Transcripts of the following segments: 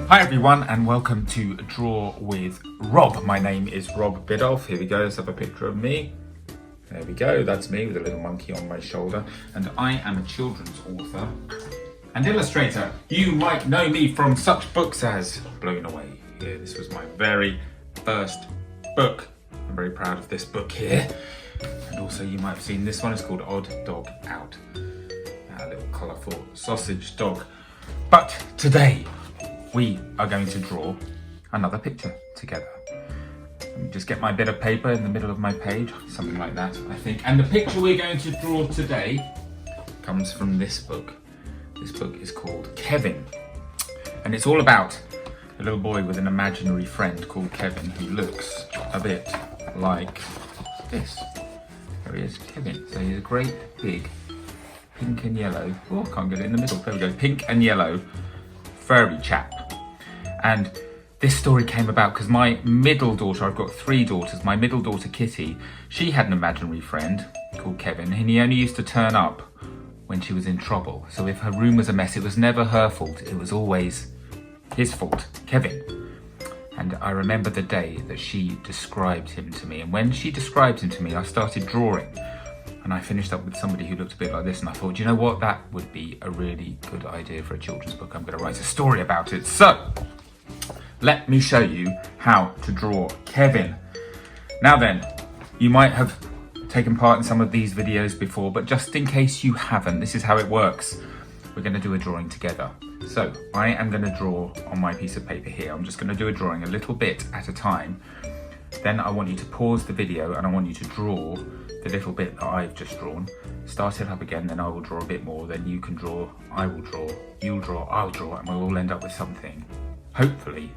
Hi everyone and welcome to Draw with Rob. My name is Rob Biddulph. Here we go, let's have a picture of me. There we go, that's me with a little monkey on my shoulder. And I am a children's author and illustrator. You might know me from such books as Blown Away. Yeah, this was my very first book. I'm very proud of this book here. And also you might have seen this one, it's called Odd Dog Out. A little colourful sausage dog. But today, we are going to draw another picture together. Let me just get my bit of paper in the middle of my page, something like that, I think. And the picture we're going to draw today comes from this book. This book is called Kevin. And it's all about a little boy with an imaginary friend called Kevin who looks a bit like this. There he is, Kevin. So he's a great big pink and yellow, oh, I can't get it in the middle, there we go, pink and yellow furry chap. And this story came about because my middle daughter, I've got three daughters, my middle daughter Kitty, she had an imaginary friend called Kevin and he only used to turn up when she was in trouble. So if her room was a mess, it was never her fault, it was always his fault, Kevin. And I remember the day that she described him to me, and when she described him to me, I started drawing. And I finished up with somebody who looked a bit like this, and I thought, you know what, that would be a really good idea for a children's book. I'm going to write a story about it. So, let me show you how to draw Kevin. Now then, you might have taken part in some of these videos before, but just in case you haven't, this is how it works. We're going to do a drawing together. So, I am going to draw on my piece of paper here. I'm just going to do a drawing a little bit at a time. Then I want you to pause the video and I want you to draw the little bit that I've just drawn. Start it up again, then I will draw a bit more, then you can draw, I will draw, you'll draw, I'll draw, and we'll all end up with something, hopefully,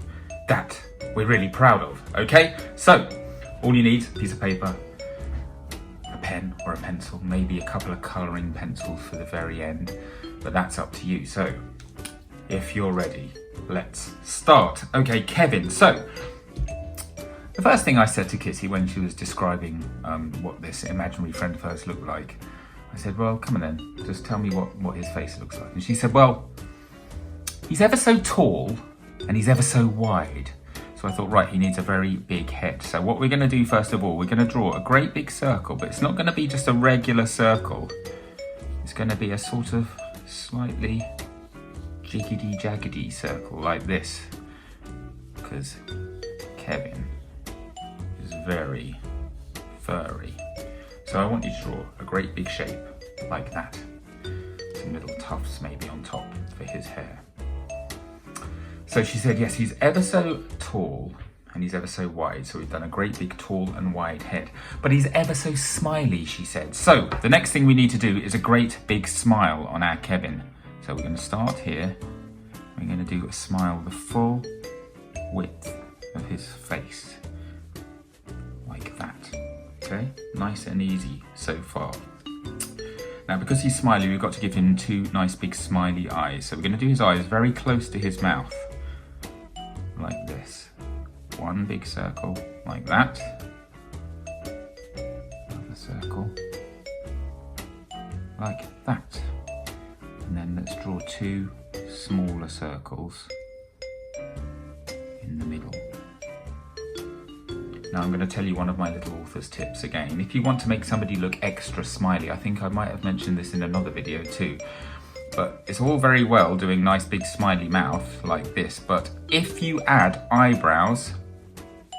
that we're really proud of, okay? So, all you need is a piece of paper, a pen or a pencil, maybe a couple of colouring pencils for the very end, but that's up to you. So, if you're ready, let's start. Okay, Kevin, so, the first thing I said to Kitty when she was describing what this imaginary friend of hers looked like, I said, well, come on then, just tell me what his face looks like. And she said, well, he's ever so tall and he's ever so wide. So I thought, right, he needs a very big head. So what we're going to do first of all, we're going to draw a great big circle, but it's not going to be just a regular circle. It's going to be a sort of slightly jiggedy-jaggedy circle like this, because Kevin is very furry. So I want you to draw a great big shape like that. Some little tufts maybe on top for his hair. So she said, yes, he's ever so tall and he's ever so wide. So we've done a great big tall and wide head, but he's ever so smiley, she said. So the next thing we need to do is a great big smile on our Kevin. So we're going to start here. We're going to do a smile the full width of his face. Like that, okay? Nice and easy so far. Now because he's smiley, we've got to give him two nice big smiley eyes. So we're going to do his eyes very close to his mouth, like this. One big circle, like that. Another circle, like that. And then let's draw two smaller circles in the middle. Now I'm going to tell you one of my little author's tips again. If you want to make somebody look extra smiley, I think I might have mentioned this in another video too, but it's all very well doing nice big smiley mouth like this, but if you add eyebrows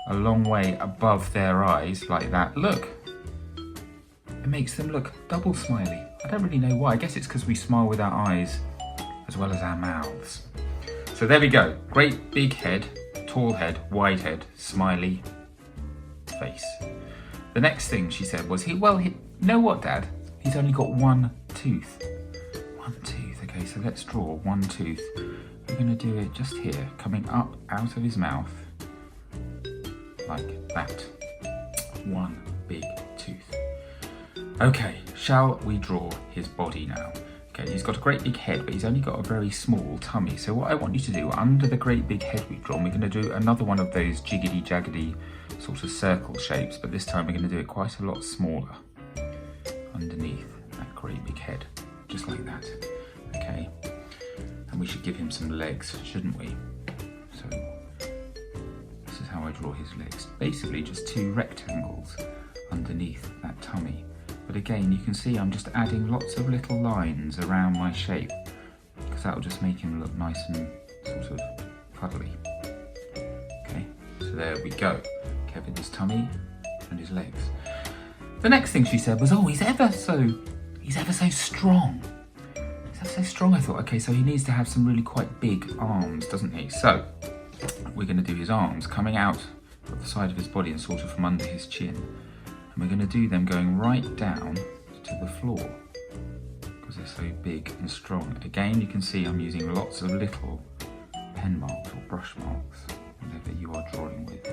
a long way above their eyes like that, look, it makes them look double smiley. I don't really know why. I guess it's because we smile with our eyes as well as our mouths. So there we go. Great big head, tall head, wide head, smiley face. The next thing she said was, you know what, Dad? He's only got one tooth. One tooth. Okay, so let's draw one tooth. We're going to do it just here, coming up out of his mouth like that. One big tooth. Okay, shall we draw his body now? Okay, he's got a great big head, but he's only got a very small tummy. So what I want you to do, under the great big head we've drawn, we're going to do another one of those jiggedy-jaggedy sort of circle shapes, but this time we're going to do it quite a lot smaller underneath that great big head, just like that. Okay, and we should give him some legs, shouldn't we? So this is how I draw his legs. Basically just two rectangles underneath that tummy. But again, you can see I'm just adding lots of little lines around my shape because that will just make him look nice and sort of cuddly. Okay, so there we go. Kevin's tummy and his legs. The next thing she said was, oh, he's ever so strong. He's ever so strong. I thought, okay, so he needs to have some really quite big arms, doesn't he? So we're going to do his arms coming out of the side of his body and sort of from under his chin. And we're going to do them going right down to the floor because they're so big and strong. Again, you can see I'm using lots of little pen marks or brush marks, whatever you are drawing with.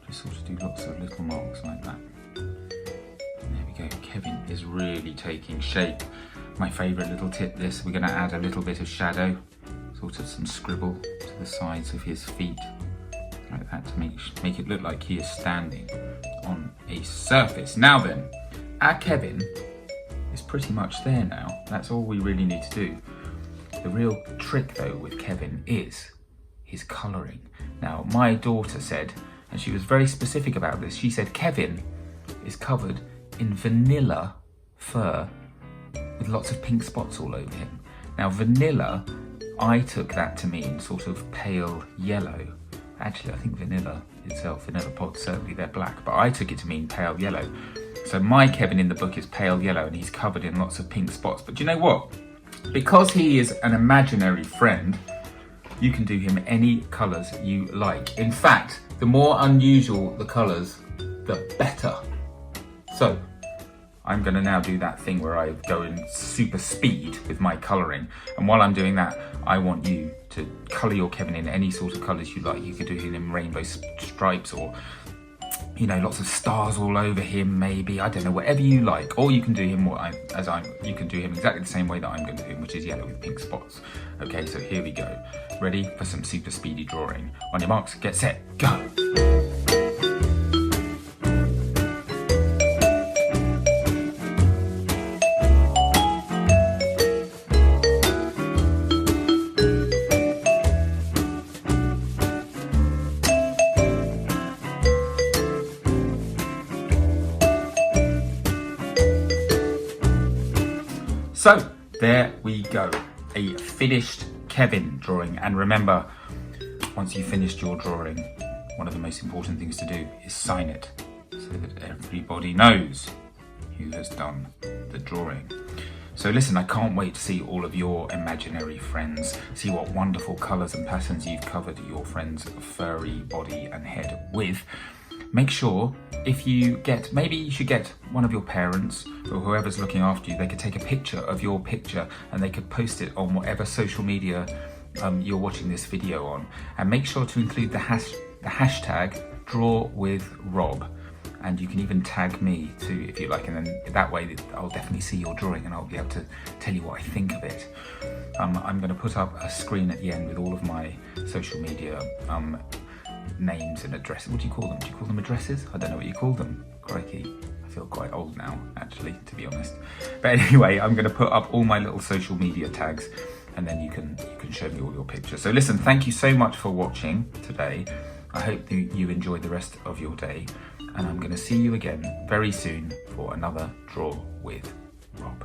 Just sort of do lots of little marks like that. And there we go. Kevin is really taking shape. My favourite little tip this, we're going to add a little bit of shadow, sort of some scribble to the sides of his feet. Like that to make it look like he is standing on a surface. Now then, our Kevin is pretty much there now. That's all we really need to do. The real trick though with Kevin is his colouring. Now my daughter said, and she was very specific about this, she said Kevin is covered in vanilla fur with lots of pink spots all over him. Now vanilla, I took that to mean sort of pale yellow. Actually, I think vanilla itself, vanilla pods, certainly they're black, but I took it to mean pale yellow. So my Kevin in the book is pale yellow and he's covered in lots of pink spots. But do you know what? Because he is an imaginary friend, you can do him any colours you like. In fact, the more unusual the colours, the better. So I'm going to now do that thing where I go in super speed with my colouring. And while I'm doing that, I want you to colour your Kevin in any sort of colours you like. You could do him in rainbow stripes or, you know, lots of stars all over him, maybe. I don't know, whatever you like. Or you can do him you can do him exactly the same way that I'm going to do him, which is yellow with pink spots. Okay, so here we go. Ready for some super speedy drawing? On your marks, get set, go! So there we go, a finished Kevin drawing. And remember, once you've finished your drawing, one of the most important things to do is sign it so that everybody knows who has done the drawing. So listen, I can't wait to see all of your imaginary friends, see what wonderful colours and patterns you've covered your friend's furry body and head with. Make sure, if you get, maybe you should get one of your parents or whoever's looking after you, they could take a picture of your picture and they could post it on whatever social media you're watching this video on. And make sure to include the hashtag #DrawWithRob. And you can even tag me too if you like, and then that way I'll definitely see your drawing and I'll be able to tell you what I think of it. I'm going to put up a screen at the end with all of my social media names and addresses. What do you call them? Do you call them addresses? I don't know what you call them. Crikey, I feel quite old now, actually, to be honest. But anyway, I'm going to put up all my little social media tags, and then you can show me all your pictures. So listen, thank you so much for watching today. I hope that you enjoy the rest of your day, and I'm going to see you again very soon for another Draw with Rob.